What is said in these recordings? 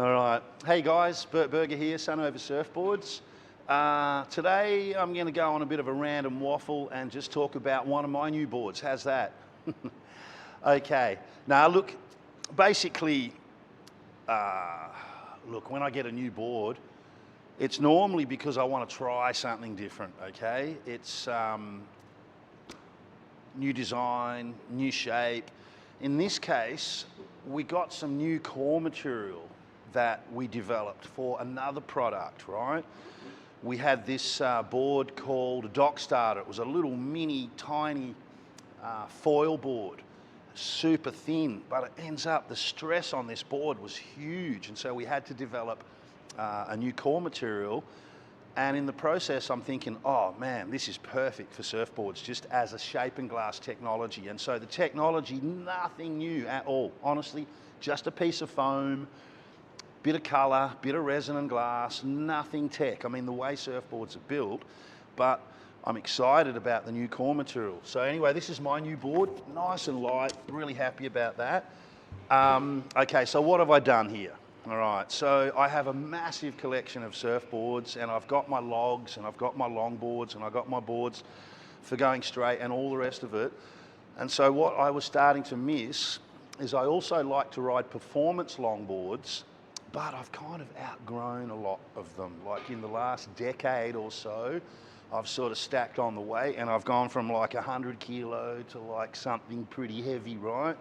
All right. Hey guys, Bert Berger here, Sunova Surfboards. Today I'm going to go on a bit of a random waffle and just talk about one of my new boards. How's that? Okay. Now look, basically, when I get a new board, it's normally because I want to try something different, okay? It's new design, new shape. In this case, we got some new core material that we developed for another product, right? We had this board called a Dock Starter. It was a little mini, tiny foil board, super thin, but it ends up, the stress on this board was huge, and so we had to develop a new core material. And in the process, I'm thinking, oh man, this is perfect for surfboards, just as a shape and glass technology. And so the technology, nothing new at all, honestly, just a piece of foam, bit of color, bit of resin and glass, nothing tech. I mean, the way surfboards are built, but I'm excited about the new core material. So anyway, this is my new board, nice and light, really happy about that. Okay, so what have I done here? All right, so I have a massive collection of surfboards, and I've got my logs, and I've got my longboards, and I've got my boards for going straight and all the rest of it. And so what I was starting to miss is I also like to ride performance longboards, but I've kind of outgrown a lot of them. Like in the last decade or so, I've sort of stacked on the weight, and I've gone from like 100 kilo to like something pretty heavy, right?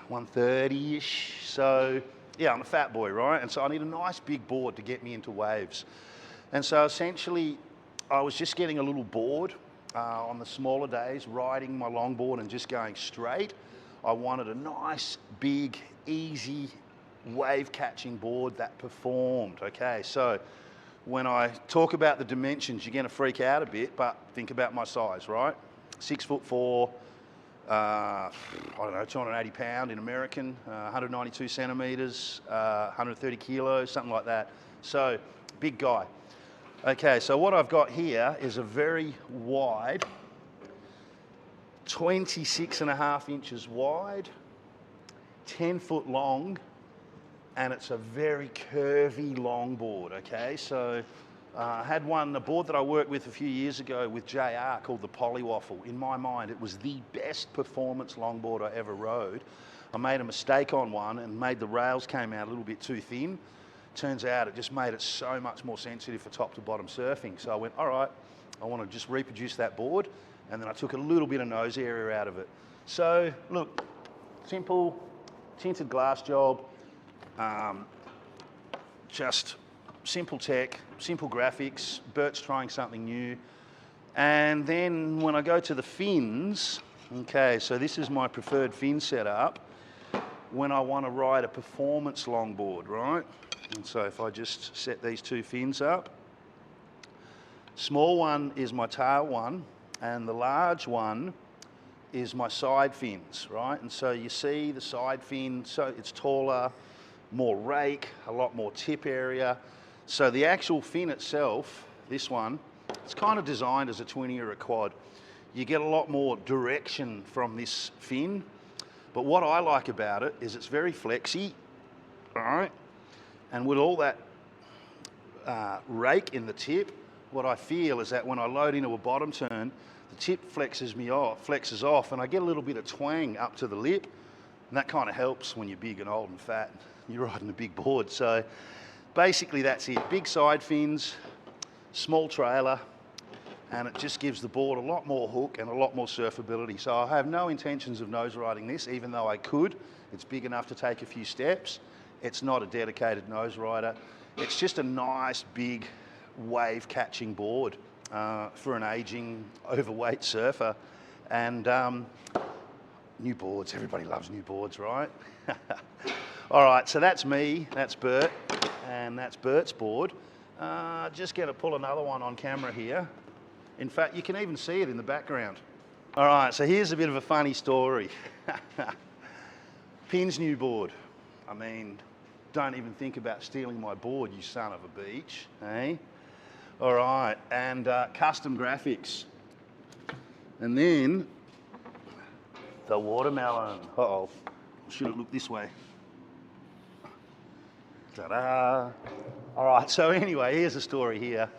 130-ish. So yeah, I'm a fat boy, right? And so I need a nice big board to get me into waves. And so essentially, I was just getting a little board on the smaller days, riding my longboard and just going straight. I wanted a nice, big, easy, wave-catching board that performed, okay? So when I talk about the dimensions, you're gonna freak out a bit, but think about my size, right? 6'4", I don't know, 280 pound in American, 192 centimeters, 130 kilos, something like that. So, big guy. Okay, so what I've got here is a very wide, 26.5 inches wide, 10 foot long, and it's a very curvy longboard, okay? So I had a board that I worked with a few years ago with JR called the Polywaffle. In my mind, it was the best performance longboard I ever rode. I made a mistake on one and made the rails came out a little bit too thin. Turns out it just made it so much more sensitive for top to bottom surfing. So I went, all right, I want to just reproduce that board, and then I took a little bit of nose area out of it. So look, simple tinted glass job, just simple tech, simple graphics. Bert's trying something new. And then when I go to the fins, okay, so this is my preferred fin setup when I want to ride a performance longboard, right? And so if I just set these two fins up, small one is my tail one, and the large one is my side fins, right? And so you see the side fin, so it's taller, more rake, a lot more tip area. So the actual fin itself, this one, it's kind of designed as a 20 or a quad. You get a lot more direction from this fin, but what I like about it is it's very flexy, all right? And with all that rake in the tip, what I feel is that when I load into a bottom turn, the tip flexes off, and I get a little bit of twang up to the lip, and that kind of helps when you're big and old and fat. You're riding a big board. So basically that's it. Big side fins, small trailer, and it just gives the board a lot more hook and a lot more surfability. So I have no intentions of nose riding this, even though I could. It's big enough to take a few steps. It's not a dedicated nose rider. It's just a nice, big, wave-catching board for an aging, overweight surfer. And new boards, everybody loves new boards, right? All right, so that's me, that's Bert, and that's Bert's board. Just gonna pull another one on camera here. In fact, you can even see it in the background. All right, so here's a bit of a funny story. Pin's new board. I mean, don't even think about stealing my board, you son of a beach, eh? All right, and custom graphics. And then the watermelon. Uh-oh, should it look this way? Ta-da. All right, so anyway, here's the story here.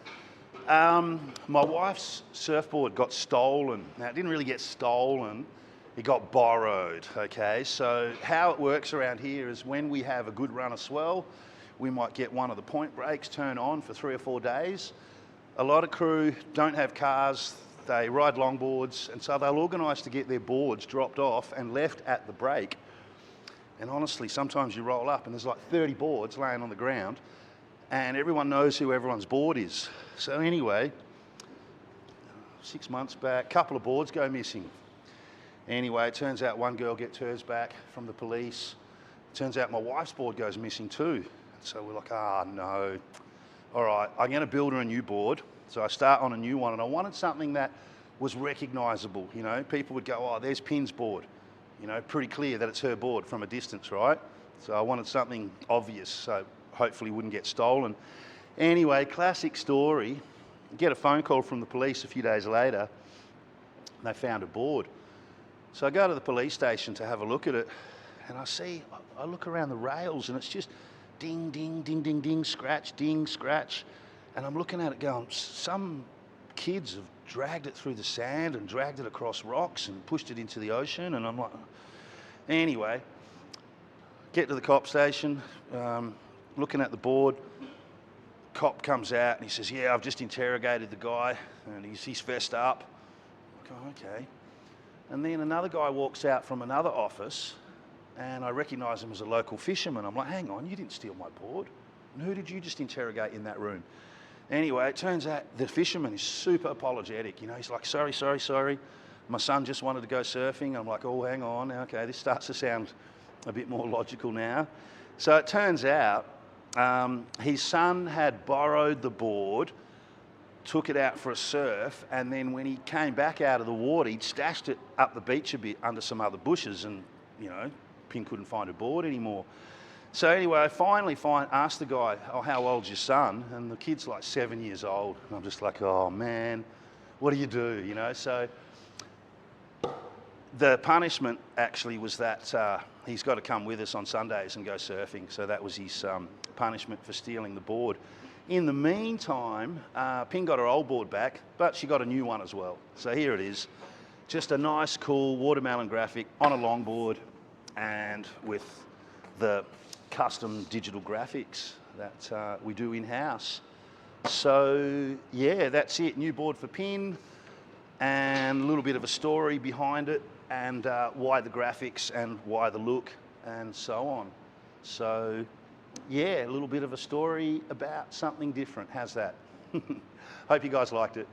My wife's surfboard got stolen. Now, it didn't really get stolen, it got borrowed, okay? So how it works around here is when we have a good run of swell, we might get one of the point breaks turned on for 3 or 4 days. A lot of crew don't have cars, they ride longboards, and so they'll organise to get their boards dropped off and left at the break. And honestly, sometimes you roll up and there's like 30 boards laying on the ground, and everyone knows who everyone's board is. So anyway, 6 months back, a couple of boards go missing. Anyway, it turns out one girl gets hers back from the police. It turns out my wife's board goes missing too. So we're like, no. All right, I'm going to build her a new board. So I start on a new one, and I wanted something that was recognisable. You know, people would go, oh, there's Pin's board. You know, pretty clear that it's her board from a distance, right? So I wanted something obvious, so hopefully wouldn't get stolen. Anyway, classic story. Get a phone call from the police a few days later, and they found a board. So I go to the police station to have a look at it, and I look around the rails, and it's just ding, ding, ding, ding, ding, scratch, ding, scratch. And I'm looking at it going, some kids have dragged it through the sand and dragged it across rocks and pushed it into the ocean. And I'm like, anyway, get to the cop station, looking at the board. Cop comes out and he says, yeah, I've just interrogated the guy and he's fessed up. I go, okay. And then another guy walks out from another office and I recognise him as a local fisherman. I'm like, hang on, you didn't steal my board. And who did you just interrogate in that room? Anyway, it turns out the fisherman is super apologetic. You know, he's like, sorry. My son just wanted to go surfing. I'm like, oh, hang on. Okay, this starts to sound a bit more logical now. So it turns out his son had borrowed the board, took it out for a surf, and then when he came back out of the water, he'd stashed it up the beach a bit under some other bushes, and, you know, Pin couldn't find a board anymore. So anyway, I finally asked the guy, oh, how old's your son? And the kid's like 7 years old. And I'm just like, oh man, what do you do? You know, so the punishment actually was that he's got to come with us on Sundays and go surfing. So that was his punishment for stealing the board. In the meantime, Pin got her old board back, but she got a new one as well. So here it is, just a nice, cool watermelon graphic on a longboard and with the custom digital graphics that we do in-house. So yeah, that's it. New board for Pin, and a little bit of a story behind it, and why the graphics and why the look and so on. So yeah, a little bit of a story about something different. How's that? Hope you guys liked it.